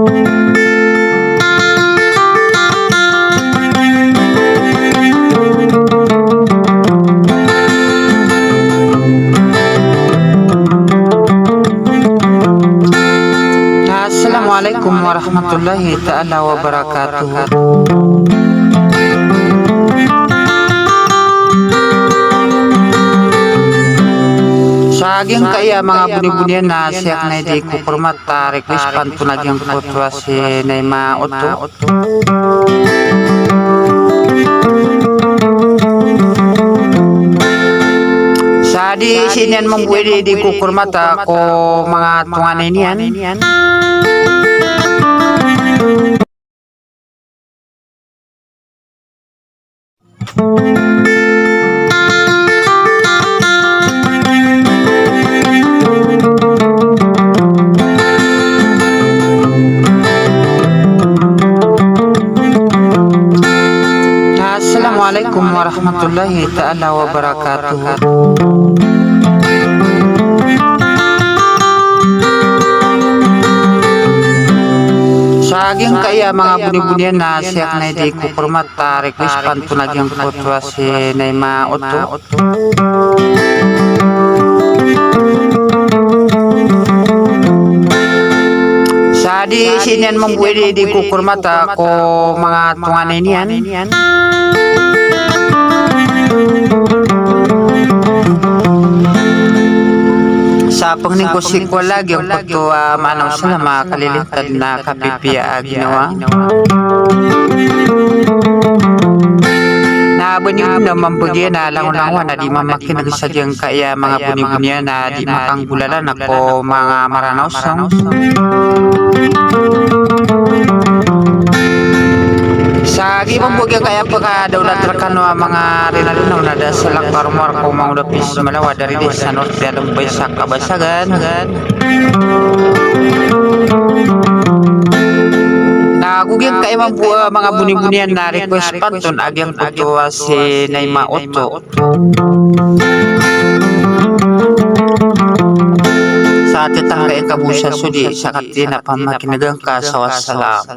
Assalamualaikum warahmatullahi ta'ala wabarakatuh. Saging kaya mga buni-bunian na siyak na di ko kurmata request pantunag yung kutwa si Naima Otto. Sa di sinian mong pwede di ko kurmata ko mga tunganin yan. Assalamualaikum warahmatullahi ta'ala wabarakatuh. Saging kaya mga buni-bunian na siyak na di ko kurmata request pantunag yung kutwa si Naima Otto. Sa di sinian mong pwede di ko kurmata ko mga tunganin yan. Sa pangning ko sikwal lagi yung pagtuwa manaw sila mga kalilintad na kapipiya ginawa. Nabanyog na mambagyan na langon-langon na di mamakinagsadyang kaya mga buni-bunya na di makanggulalan ako mga maranawsang. Sa gibang bugya kaya pagkadaulat rakano mga rinalinaw na dasalak parmor ko mga udapis malawa dari desa North Dadong Baysak Kabasagan. Nagugyan kaya mga buni-bunian na request pantun agyang pagtuwa si Naima Otto. Sa titang kaya kabusa sudi sa katina pamakinagang kasawasalam.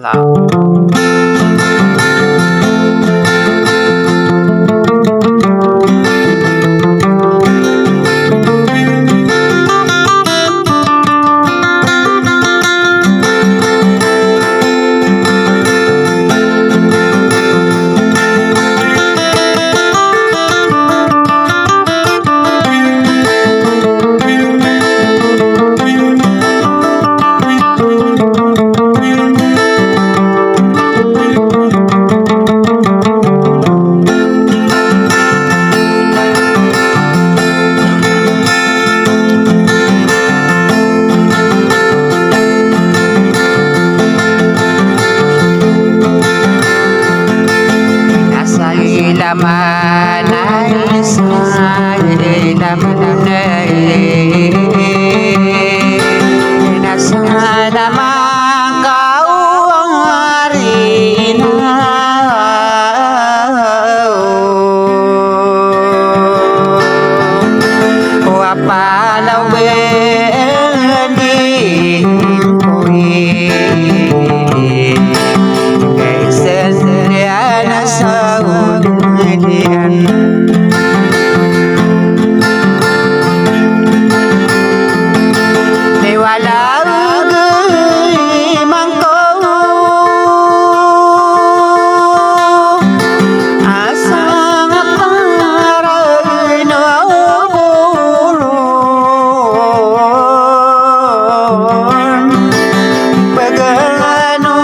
Pagano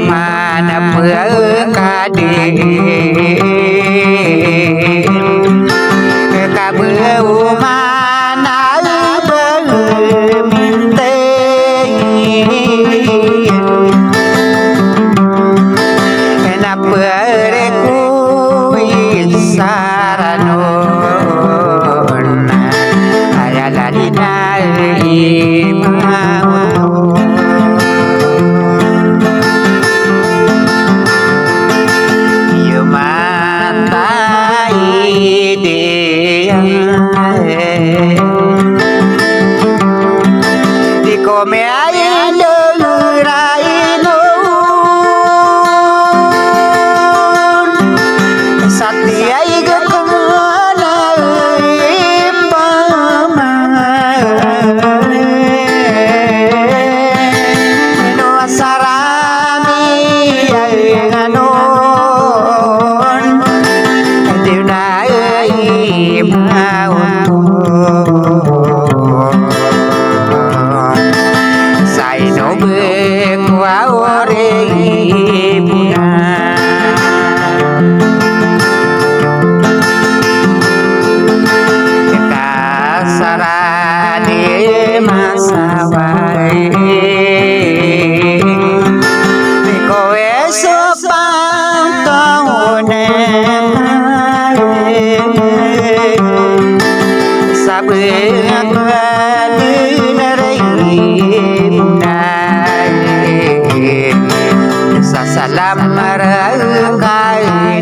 mana berkade kabeu mana berminte enak bereku sarano ayaladina imau di come ai deraino satya igamana pama no asarami anon dinai mau sai no be kwa ore puna kasarane masawai kowe sopan kaone sabeng salam marangkai